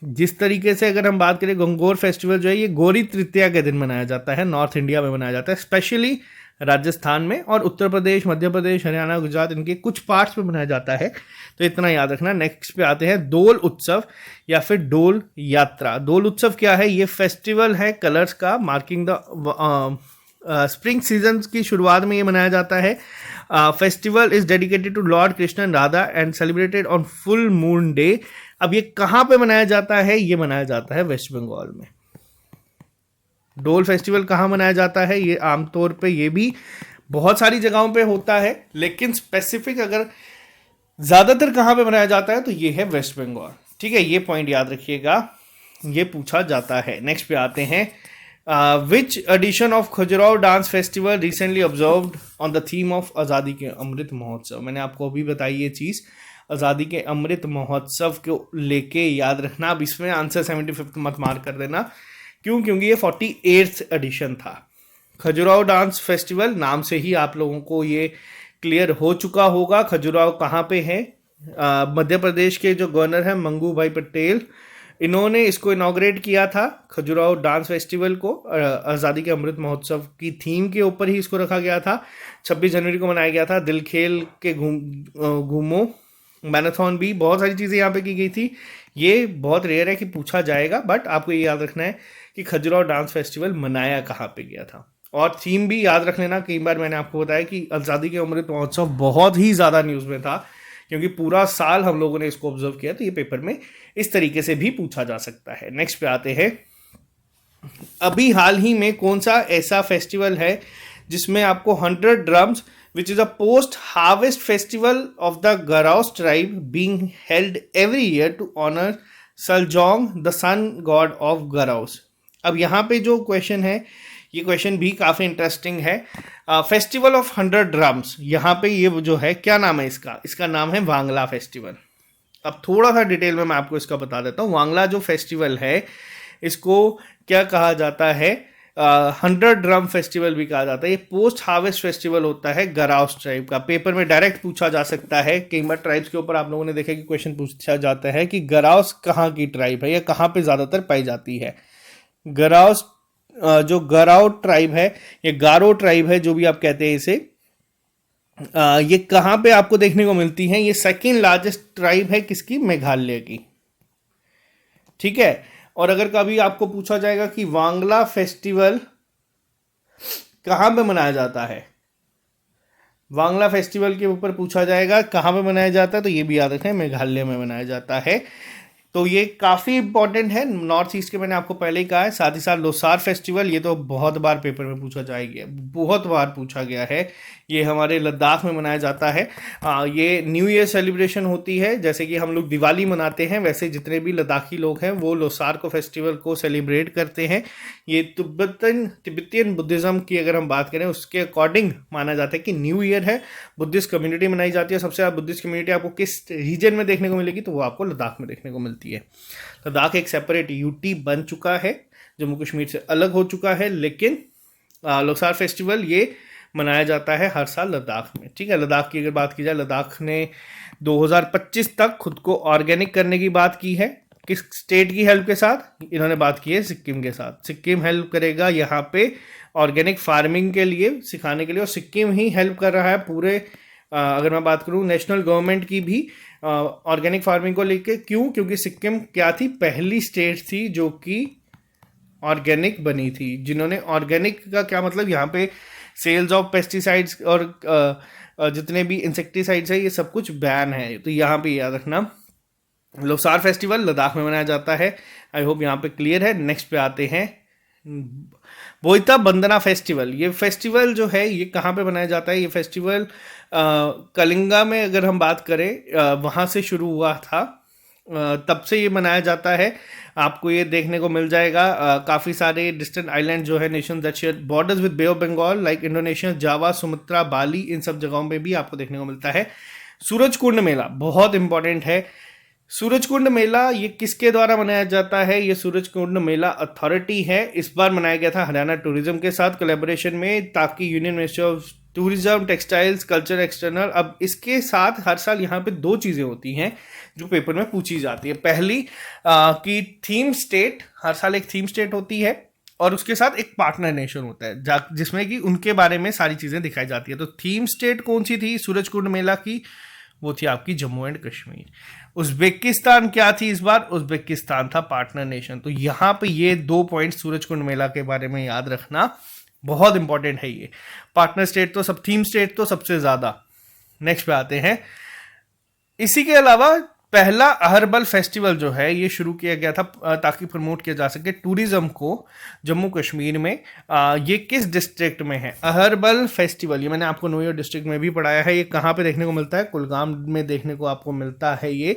जिस तरीके से अगर हम बात करें गंगौर फेस्टिवल जो है ये गौरी तृतीया के दिन मनाया जाता है, नॉर्थ इंडिया में मनाया जाता है, स्पेशली राजस्थान में, और उत्तर प्रदेश, मध्य प्रदेश, हरियाणा, गुजरात इनके कुछ पार्ट्स में मनाया जाता है। तो इतना याद रखना। नेक्स्ट पे आते हैं डोल उत्सव या फिर डोल यात्रा। डोल उत्सव क्या है? ये फेस्टिवल है कलर्स का, मार्किंग द स्प्रिंग सीजन की शुरुआत में ये मनाया जाता है। Festival is dedicated to lord Krishna and Radha and celebrated on full moon day. अब ये कहाँ पे मनाया जाता है? ये मनाया जाता है वेस्ट बंगाल में। डोल फेस्टिवल कहाँ मनाया जाता है? ये आमतौर पे ये भी बहुत सारी जगहों पे होता है, लेकिन स्पेसिफिक अगर ज़्यादातर कहाँ पे मनाया जाता है तो ये है वेस्ट बंगाल, ठीक है। ये पॉइंट याद रखिएगा, ये पूछा जाता है। नेक्स्ट पे आते हैं, which edition of Khajuraho dance festival recently observed on the theme of आज़ादी के अमृत महोत्सव। मैंने आपको अभी बताई ये चीज़, आज़ादी के अमृत महोत्सव को लेके याद रखना। अब इसमें आंसर 75 मत मार कर देना, क्यों? क्योंकि ये 48th एडिशन था। खजुराहो डांस फेस्टिवल नाम से ही आप लोगों को ये क्लियर हो चुका होगा। खजुराहो कहाँ पे है? मध्य प्रदेश के जो गवर्नर हैं मंगू भाई पटेल, इन्होंने इसको इनॉग्रेट किया था खजुराहो डांस फेस्टिवल को। आज़ादी के अमृत महोत्सव की थीम के ऊपर ही इसको रखा गया था। 26 जनवरी को मनाया गया था। दिल खेल के घूमो मैराथन भी, बहुत सारी चीज़ें यहाँ पे की गई थी। ये बहुत रेयर है कि पूछा जाएगा, बट आपको ये याद रखना है कि खजुराहो डांस फेस्टिवल मनाया कहाँ पे गया था। और थीम भी याद रख लेना, कई बार मैंने आपको बताया कि आज़ादी के अमृत महोत्सव बहुत ही ज़्यादा न्यूज़ में था, क्योंकि पूरा साल हम लोगों ने इसको ऑब्जर्व किया, तो ये पेपर में इस तरीके से भी पूछा जा सकता है। नेक्स्ट पे आते हैं, अभी हाल ही में कौन सा ऐसा फेस्टिवल है जिसमें आपको 100 drums which is a post harvest festival of the Garos tribe being held every year to honour Saljong the sun god of Garos. अब यहाँ पे जो क्वेश्चन है, ये क्वेश्चन भी काफ़ी इंटरेस्टिंग है। फेस्टिवल ऑफ 100 ड्रम्स, यहाँ पे ये जो है, क्या नाम है इसका? इसका नाम है वांगला फेस्टिवल। अब थोड़ा सा डिटेल में मैं आपको इसका बता देता हूँ। वांगला जो फेस्टिवल है, इसको क्या कहा जाता है? 100 ड्रम फेस्टिवल भी कहा जाता है। ये पोस्ट हार्वेस्ट फेस्टिवल होता है गराउस ट्राइब का। पेपर में डायरेक्ट पूछा जा सकता है। कई बार ट्राइब्स के ऊपर आप लोगों ने देखा कि क्वेश्चन पूछा जाता है कि गराउस कहाँ की ट्राइब है या कहाँ पे ज़्यादातर पाई जाती है। गराउस जो गराओ ट्राइब है, ये गारो ट्राइब है, जो भी आप कहते हैं इसे, ये कहाँ पे आपको देखने को मिलती है? ये सेकेंड लार्जेस्ट ट्राइब है किसकी? मेघालय की। ठीक है। और अगर कभी आपको पूछा जाएगा कि वांगला फेस्टिवल कहाँ पे मनाया जाता है, वांगला फेस्टिवल के ऊपर पूछा जाएगा कहाँ पे मनाया जाता है, तो ये भी याद रखें, मेघालय में मनाया जाता है। तो ये काफ़ी इंपॉर्टेंट है। नॉर्थ ईस्ट के मैंने आपको पहले ही कहा है। साथ ही साथ लोसार फेस्टिवल, ये तो बहुत बार पेपर में पूछा जाएगा, बहुत बार पूछा गया है। ये हमारे लद्दाख में मनाया जाता है। ये न्यू ईयर सेलिब्रेशन होती है। जैसे कि हम लोग दिवाली मनाते हैं, वैसे जितने भी लद्दाखी लोग हैं वो लोसार को फेस्टिवल को सेलिब्रेट करते हैं। ये तिब्बतियन बुद्धिज़्म की अगर हम बात करें, उसके अकॉर्डिंग माना जाता है कि न्यू ईयर है। बुद्धिस्ट कम्युनिटी मनाई जाती है। सबसे ज़्यादा बुद्धिस्ट कम्युनिटी आपको किस रीजन में देखने को मिलेगी? तो वो आपको लद्दाख में देखने को मिलती है। लद्दाख एक सेपरेट यूटी बन चुका है, जम्मू कश्मीर से अलग हो चुका है, लेकिन लोसार फेस्टिवल ये मनाया जाता है हर साल लद्दाख में। ठीक है। लद्दाख की अगर बात की जाए, लद्दाख ने 2025 तक खुद को ऑर्गेनिक करने की बात की है। किस स्टेट की हेल्प के साथ? इन्होंने बात की है सिक्किम के साथ। सिक्किम हेल्प करेगा यहाँ पे ऑर्गेनिक फार्मिंग के लिए, सिखाने के लिए, और सिक्किम ही हेल्प कर रहा है पूरे, अगर मैं बात करूँ नेशनल गवर्नमेंट की भी ऑर्गेनिक फार्मिंग को लेके। क्यों? क्योंकि सिक्किम क्या थी? पहली स्टेट थी जो कि ऑर्गेनिक बनी थी। जिन्होंने ऑर्गेनिक का क्या मतलब, यहाँ पे सेल्स ऑफ पेस्टिसाइड्स और जितने भी इंसेक्टिसाइड्स है, ये सब कुछ बैन है। तो यहाँ पे याद रखना, लोसार फेस्टिवल लद्दाख में मनाया जाता है। आई होप यहाँ पे क्लियर है। नेक्स्ट पे आते हैं, बोईता बंदना फेस्टिवल। ये फेस्टिवल जो है, ये कहाँ पे मनाया जाता है? ये फेस्टिवल कलिंगा में अगर हम बात करें, वहाँ से शुरू हुआ था, तब से ये मनाया जाता है। आपको ये देखने को मिल जाएगा काफ़ी सारे डिस्टेंट आइलैंड जो है, nation that share borders with Bay of Bengal like Indonesia, Java, Sumatra, Bali, इन सब जगहों पे भी आपको देखने को मिलता है। सूरजकुंड मेला बहुत इंपॉर्टेंट है। सूरजकुंड मेला ये किसके द्वारा मनाया जाता है? ये सूरजकुंड मेला अथॉरिटी है। इस बार मनाया गया था हरियाणा टूरिज्म के साथ कोलैबोरेशन में, ताकि union ministry of tourism, textiles, culture external. अब इसके साथ हर साल यहाँ पे 2 चीज़ें होती हैं जो पेपर में पूछी जाती है। पहली कि थीम स्टेट, हर साल एक थीम स्टेट होती है, और उसके साथ एक पार्टनर नेशन होता है जिसमें कि उनके बारे में सारी चीज़ें दिखाई जाती है। तो थीम स्टेट कौन सी थी सूरजकुंड मेला की? वो थी आपकी जम्मू एंड कश्मीर। उज्बेकिस्तान क्या थी इस बार? उज्बेकिस्तान था पार्टनर नेशन। तो यहाँ पे ये 2 पॉइंट सूरजकुंड मेला के बारे में याद रखना बहुत इंपॉर्टेंट है। ये पार्टनर स्टेट तो सब, थीम स्टेट तो सबसे ज़्यादा। नेक्स्ट पे आते हैं, इसी के अलावा पहला अहरबल फेस्टिवल जो है ये शुरू किया गया था ताकि प्रमोट किया जा सके टूरिज्म को जम्मू कश्मीर में। ये किस डिस्ट्रिक्ट में है अहरबल फेस्टिवल? ये मैंने आपको नोयर डिस्ट्रिक्ट में भी पढ़ाया है। ये कहाँ पे देखने को मिलता है? कुलगाम में देखने को आपको मिलता है ये।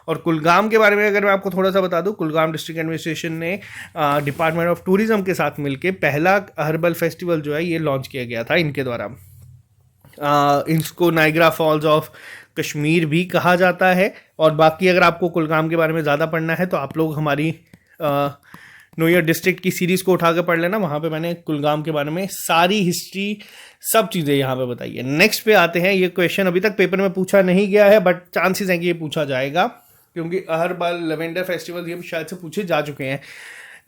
और कुलगाम के बारे में अगर मैं आपको थोड़ा सा बता दूं, कुलगाम डिस्ट्रिक्ट एडमिनिस्ट्रेशन ने डिपार्टमेंट ऑफ टूरिज्म के साथ मिलकर पहला अहरबल फेस्टिवल जो है ये लॉन्च किया गया था इनके द्वारा। इसको नाइग्रा फॉल्स ऑफ कश्मीर भी कहा जाता है। और बाकी अगर आपको कुलगाम के बारे में ज़्यादा पढ़ना है तो आप लोग हमारी नो ईयर डिस्ट्रिक्ट की सीरीज को उठा के पढ़ लेना, वहां पे मैंने कुलगाम के बारे में सारी हिस्ट्री सब चीजें यहाँ पे बताई है। नेक्स्ट पे आते हैं, ये क्वेश्चन अभी तक पेपर में पूछा नहीं गया है बट चांसेस हैं कि ये पूछा जाएगा, क्योंकि हर बार लेवेंडर फेस्टिवल ये शायद से पूछे जा चुके हैं।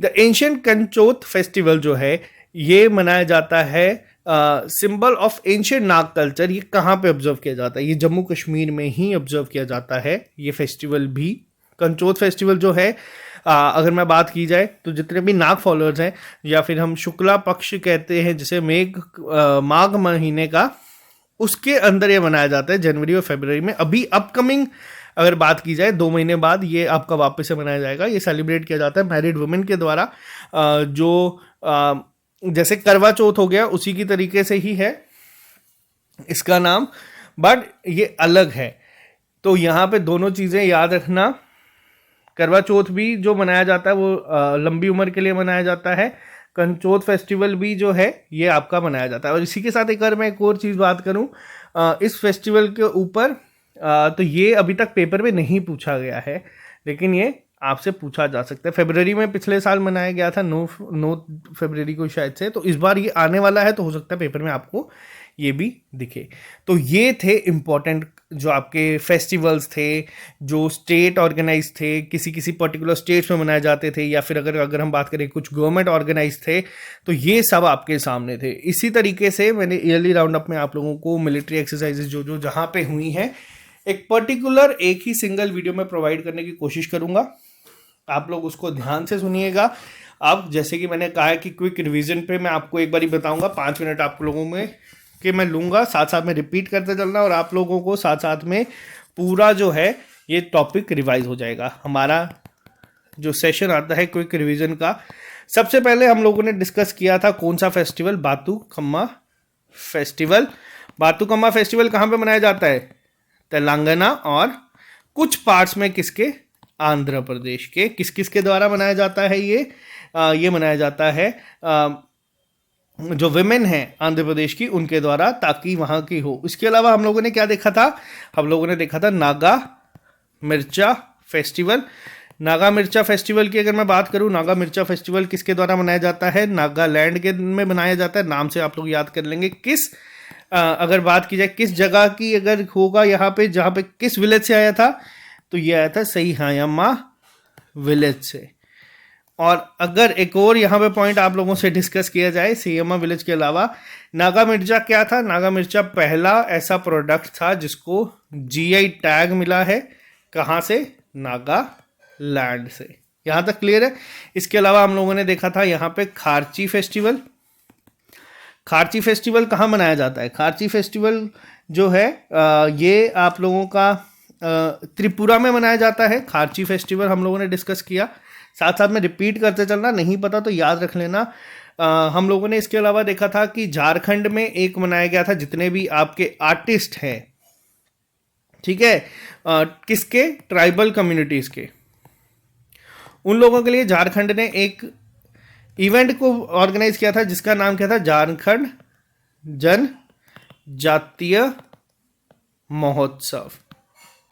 द एंशिएंट कंचोत फेस्टिवल जो है ये मनाया जाता है, symbol of ancient Nag culture. ये कहाँ पे ऑब्जर्व किया जाता है? ये जम्मू कश्मीर में ही ऑब्जर्व किया जाता है ये फेस्टिवल भी। कंचोत फेस्टिवल जो है, अगर मैं बात की जाए तो जितने भी नाग फॉलोअर्स हैं, या फिर हम शुक्ला पक्ष कहते हैं जिसे माघ महीने का, उसके अंदर ये मनाया जाता है जनवरी और फरवरी में। अभी अपकमिंग अगर बात की जाए 2 महीने बाद ये आपका वापस से मनाया जाएगा। ये सेलिब्रेट किया जाता है मैरिड वुमेन के द्वारा, जो जैसे करवा चौथ हो गया उसी की तरीके से ही है इसका नाम, बट ये अलग है। तो यहाँ पे दोनों चीज़ें याद रखना। करवा चौथ भी जो मनाया जाता है वो लंबी उम्र के लिए मनाया जाता है। कंचोत फेस्टिवल भी जो है ये आपका मनाया जाता है। और इसी के साथ एक मैं एक और चीज़ बात करूँ इस फेस्टिवल के ऊपर, तो ये अभी तक पेपर में नहीं पूछा गया है, लेकिन ये आपसे पूछा जा सकता है। फरवरी में पिछले साल मनाया गया था, 9 फरवरी को शायद से, तो इस बार ये आने वाला है, तो हो सकता है पेपर में आपको ये भी दिखे। तो ये थे इम्पोर्टेंट जो आपके फेस्टिवल्स थे, जो स्टेट ऑर्गेनाइज थे, किसी किसी पर्टिकुलर स्टेट्स में मनाए जाते थे, या फिर अगर हम बात करें कुछ गवर्नमेंट ऑर्गेनाइज थे, तो ये सब आपके सामने थे। इसी तरीके से मैंने ईयरली राउंड अप में आप लोगों को मिलिट्री एक्सरसाइजेज जो जहाँ पे हुई हैं एक पर्टिकुलर एक ही सिंगल वीडियो में प्रोवाइड करने की कोशिश करूँगा। आप लोग उसको ध्यान से सुनिएगा। अब जैसे कि मैंने कहा है कि क्विक रिवीजन पे मैं आपको एक बारी बताऊंगा, 5 मिनट आप लोगों में कि मैं लूँगा, साथ साथ में रिपीट करते चलना, और आप लोगों को साथ साथ में पूरा जो है ये टॉपिक रिवाइज हो जाएगा। हमारा जो सेशन आता है क्विक रिवीजन का, सबसे पहले हम लोगों ने डिस्कस किया था कौन सा फेस्टिवल, बातुकम्मा फेस्टिवल। बातुकम्मा फेस्टिवल कहाँ पे मनाया जाता है? तेलंगाना और कुछ पार्ट्स में किसके? आंध्र प्रदेश के। किस किस के द्वारा मनाया जाता है ये मनाया जाता है जो विमेन हैं आंध्र प्रदेश की उनके द्वारा, ताकि वहाँ की हो। इसके अलावा हम लोगों ने क्या देखा था? हम लोगों ने देखा था नागा मिर्चा फेस्टिवल। नागा मिर्चा फेस्टिवल की अगर मैं बात करूँ, नागा मिर्चा फेस्टिवल किसके द्वारा मनाया जाता है? नागालैंड के में मनाया जाता है। नाम से आप लोग याद कर लेंगे। अगर बात की जाए किस जगह की अगर होगा यहाँ पे, जहाँ पे किस विलेज से आया था, तो ये आया था सईहायामा विलेज से। और अगर एक और यहाँ पे पॉइंट आप लोगों से डिस्कस किया जाए सईहायामा विलेज के अलावा, नागा मिर्चा क्या था? नागा मिर्चा पहला ऐसा प्रोडक्ट था जिसको जीआई टैग मिला है। कहाँ से? नागालैंड से। यहाँ तक क्लियर है? इसके अलावा हम लोगों ने देखा था यहाँ पे खारची फेस्टिवल। खारची फेस्टिवल कहाँ मनाया जाता है? खारची फेस्टिवल जो है ये आप लोगों का त्रिपुरा में मनाया जाता है। खारची फेस्टिवल हम लोगों ने डिस्कस किया, साथ साथ में रिपीट करते चलना, नहीं पता तो याद रख लेना। हम लोगों ने इसके अलावा देखा था कि झारखंड में एक मनाया गया था, जितने भी आपके आर्टिस्ट हैं, ठीक है, किसके? ट्राइबल कम्युनिटीज के, उन लोगों के लिए झारखंड ने एक इवेंट को ऑर्गेनाइज किया था जिसका नाम क्या था? झारखंड जनजातीय महोत्सव।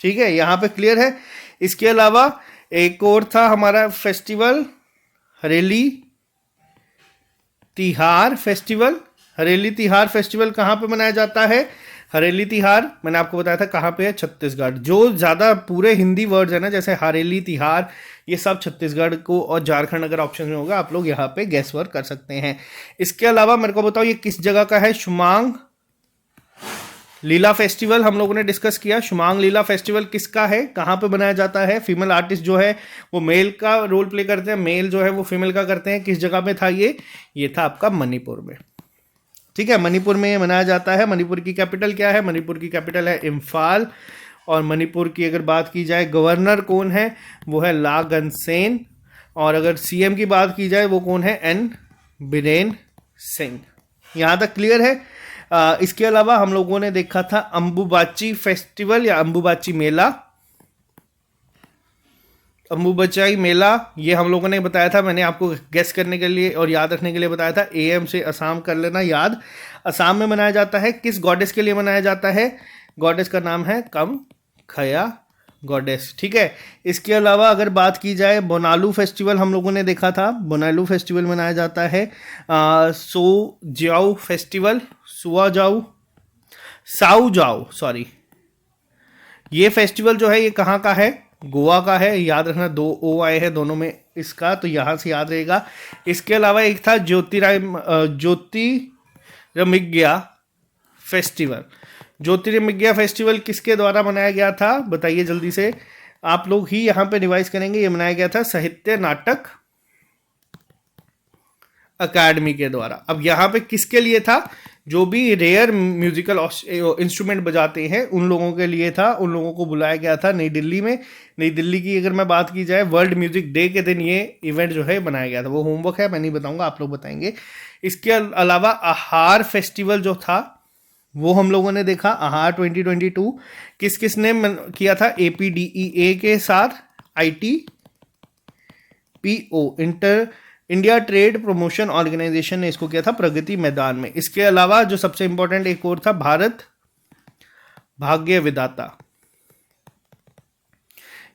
ठीक है, यहाँ पे क्लियर है। इसके अलावा एक और था हमारा फेस्टिवल, हरेली तिहार फेस्टिवल। हरेली तिहार फेस्टिवल कहाँ पे मनाया जाता है? हरेली तिहार मैंने आपको बताया था कहाँ पे है? छत्तीसगढ़। जो ज़्यादा पूरे हिंदी वर्ड्स है ना, जैसे हरेली तिहार, ये सब छत्तीसगढ़ को, और झारखंड अगर ऑप्शन में होगा आप लोग यहाँ पे गैस वर्क कर सकते हैं। इसके अलावा मेरे को बताओ ये किस जगह का है? शुमांग लीला फेस्टिवल हम लोगों ने डिस्कस किया। शुमांग लीला फेस्टिवल किसका है? कहाँ पे बनाया जाता है? फीमेल आर्टिस्ट जो है वो मेल का रोल प्ले करते हैं, मेल जो है वो फीमेल का करते हैं। किस जगह पे था ये था आपका मणिपुर में। ठीक है, मणिपुर में मनाया जाता है। मणिपुर की कैपिटल क्या है? मणिपुर की कैपिटल है इम्फाल। और मणिपुर की अगर बात की जाए, गवर्नर कौन है? वो है लागन सेन। और अगर सीएम की बात की जाए वो कौन है? एन बीरेन सिंह। यहाँ तक क्लियर है? इसके अलावा हम लोगों ने देखा था अंबुबाची फेस्टिवल या अंबुबाची मेला। अंबुबाची मेला ये हम लोगों ने बताया था, मैंने आपको गेस करने के लिए और याद रखने के लिए बताया था। एएम से असम कर लेना याद। असम में मनाया जाता है। किस गॉडेस के लिए मनाया जाता है? गॉडेस का नाम है कम खया गॉडेस, ठीक है। इसके अलावा अगर बात की जाए, बोनालू फेस्टिवल हम लोगों ने देखा था, बोनालू फेस्टिवल मनाया जाता है। सो जाओ फेस्टिवल, सुआ जाओ, साउ जाओ, सॉरी, ये फेस्टिवल जो है ये कहाँ का है, गोवा का है। याद रखना, 2 ओ आए हैं दोनों में इसका, तो यहाँ से याद रहेगा। इसके अलावा एक था ज्योतिर्मय्या फेस्टिवल। ज्योतिर्मय्या फेस्टिवल किसके द्वारा मनाया गया था, बताइए जल्दी से, आप लोग ही यहाँ पे रिवाइज करेंगे। ये मनाया गया था साहित्य नाटक अकादमी के द्वारा। अब यहाँ पे किसके लिए था, जो भी रेयर म्यूजिकल इंस्ट्रूमेंट बजाते हैं उन लोगों के लिए था। उन लोगों को बुलाया गया था नई दिल्ली में। नई दिल्ली की अगर मैं बात की जाए, वर्ल्ड म्यूजिक डे के दिन ये इवेंट जो है बनाया गया था। वो होमवर्क है, मैं नहीं बताऊंगा, आप लोग बताएंगे। इसके अलावा आहार फेस्टिवल जो था वो हम लोगों ने देखा, आहार 2022। किस किस ने किया था, APDEA के साथ, ITPO India trade promotion organization ने इसको किया था प्रगति मैदान में। इसके अलावा जो सबसे इंपॉर्टेंट एक और था, भारत भाग्य विधाता।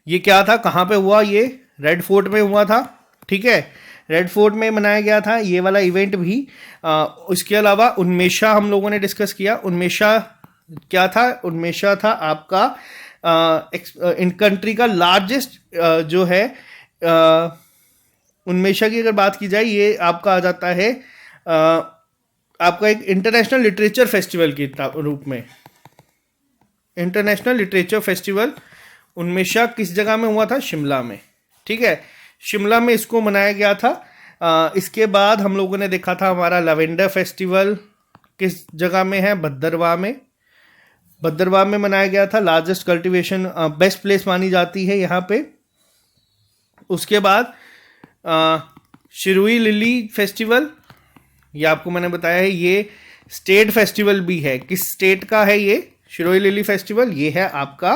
ये क्या था, कहां पे हुआ, ये रेड फोर्ट में हुआ था, ठीक है। रेड फोर्ट में मनाया गया था ये वाला इवेंट भी। इसके अलावा उन्मेषा हम लोगों ने डिस्कस किया। उन्मेषा क्या था, उन्मेषा था आपका इन कंट्री का लार्जेस्ट जो है, उन्मेषा की अगर बात की जाए, ये आपका आ जाता है आपका एक इंटरनेशनल लिटरेचर फेस्टिवल के रूप में। इंटरनेशनल लिटरेचर फेस्टिवल उन्मेषा किस जगह में हुआ था, शिमला में, ठीक है। शिमला में इसको मनाया गया था। इसके बाद हम लोगों ने देखा था हमारा लवेंडर फेस्टिवल किस जगह में है, भद्रवाह में। भद्रवाह में मनाया गया था। लार्जेस्ट कल्टीवेशन, बेस्ट प्लेस मानी जाती है यहाँ पे। उसके बाद शिरुई लिली फेस्टिवल, ये आपको मैंने बताया है, ये स्टेट फेस्टिवल भी है। किस स्टेट का है ये शिरुई लिली फेस्टिवल, ये है आपका,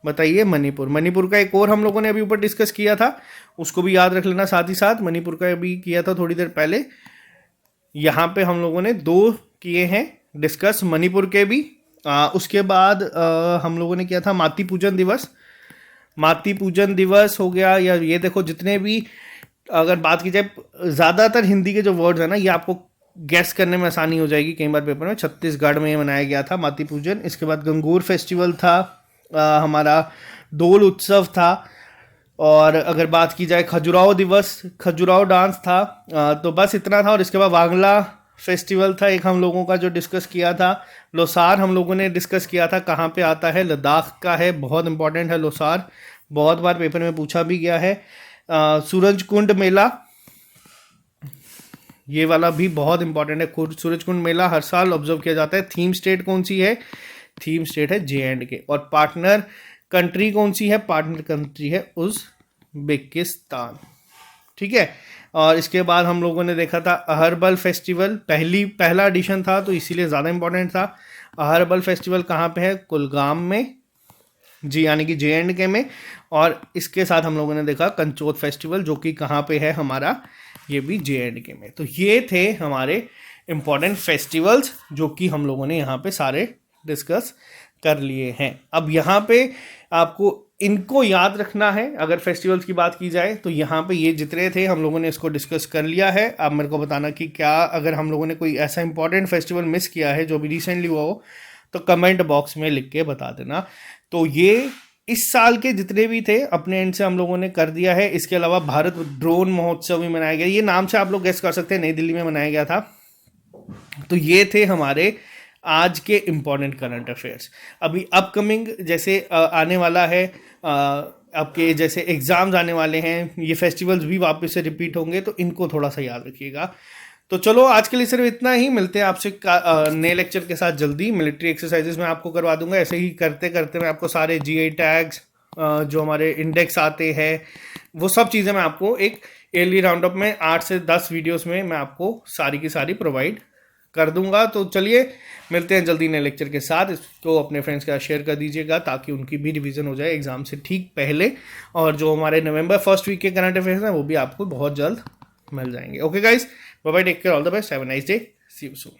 बताइए, मणिपुर। मणिपुर का एक और हम लोगों ने अभी ऊपर डिस्कस किया था, उसको भी याद रख लेना। साथ ही साथ मणिपुर का भी किया था थोड़ी देर पहले। यहाँ पे हम लोगों ने 2 किए हैं डिस्कस, मणिपुर के भी। उसके बाद हम लोगों ने किया था मातृ पूजन दिवस। मातृ पूजन दिवस हो गया, या ये देखो जितने भी, अगर बात की जाए, ज़्यादातर हिंदी के जो वर्ड्स हैं ना, ये आपको गैस करने में आसानी हो जाएगी कई बार पेपर में। छत्तीसगढ़ में मनाया गया था मातृ पूजन। इसके बाद गंगूर फेस्टिवल था, हमारा डोल उत्सव था। और अगर बात की जाए खजुराहो दिवस, खजुराहो डांस था। तो बस इतना था। और इसके बाद वांगला फेस्टिवल था एक हम लोगों का जो डिस्कस किया था। लोसार हम लोगों ने डिस्कस किया था, कहाँ पे आता है, लद्दाख का है, बहुत इंपॉर्टेंट है लोसार, बहुत बार पेपर में पूछा भी गया है। सूरजकुंड मेला, ये वाला भी बहुत इंपॉर्टेंट है। सूरजकुंड मेला हर साल ऑब्जर्व किया जाता है। थीम स्टेट कौन सी है, थीम स्टेट है JNK। और पार्टनर कंट्री कौन सी है, पार्टनर कंट्री है उज़्बेकिस्तान, ठीक है। और इसके बाद हम लोगों ने देखा था अहरबल फेस्टिवल, पहला एडिशन था तो इसीलिए ज़्यादा इंपॉर्टेंट था। अहरबल फेस्टिवल कहाँ पे है, कुलगाम में, जी, यानी कि JNK में। और इसके साथ हम लोगों ने देखा कंचोत फेस्टिवल, जो कि कहाँ पे है हमारा, ये भी JNK में। तो ये थे हमारे इम्पॉर्टेंट फेस्टिवल्स जो कि हम लोगों ने यहाँ पे सारे डिस्कस कर लिए हैं। अब यहाँ पे आपको इनको याद रखना है। अगर फेस्टिवल्स की बात की जाए तो यहाँ पे ये जितने थे हम लोगों ने इसको डिस्कस कर लिया है। आप मेरे को बताना कि क्या अगर हम लोगों ने कोई ऐसा इंपॉर्टेंट फेस्टिवल मिस किया है जो भी रिसेंटली हुआ हो, तो कमेंट बॉक्स में लिख के बता देना। तो ये इस साल के जितने भी थे अपने एंड से हम लोगों ने कर दिया है। इसके अलावा भारत ड्रोन महोत्सव भी मनाया गया, ये नाम से आप लोग गेस कर सकते हैं, नई दिल्ली में मनाया गया था। तो ये थे हमारे आज के इम्पॉर्टेंट करंट अफेयर्स। अभी अपकमिंग जैसे आने वाला है, आपके जैसे एग्जाम्स आने वाले हैं, ये फेस्टिवल्स भी वापस से रिपीट होंगे, तो इनको थोड़ा सा याद रखिएगा। तो चलो आज के लिए सिर्फ इतना ही, मिलते हैं आपसे नए लेक्चर के साथ जल्दी। मिलिट्री एक्सरसाइजेस में आपको करवा दूंगा। ऐसे ही करते करते मैं आपको सारे GI टैग्स, जो हमारे इंडेक्स आते हैं, वो सब चीज़ें मैं आपको एक ईयरली राउंड अप में 8 से 10 वीडियोस में मैं आपको सारी की सारी प्रोवाइड कर दूंगा। तो चलिए मिलते हैं जल्दी नए लेक्चर के साथ। इसको अपने फ्रेंड्स के साथ शेयर कर दीजिएगा ताकि उनकी भी रिवीजन हो जाए एग्जाम से ठीक पहले। और जो हमारे नवंबर फर्स्ट वीक के करंट अफेयर्स हैं वो भी आपको बहुत जल्द मिल जाएंगे। Okay guys, bye bye, take care, all the best, have a nice day, see you soon.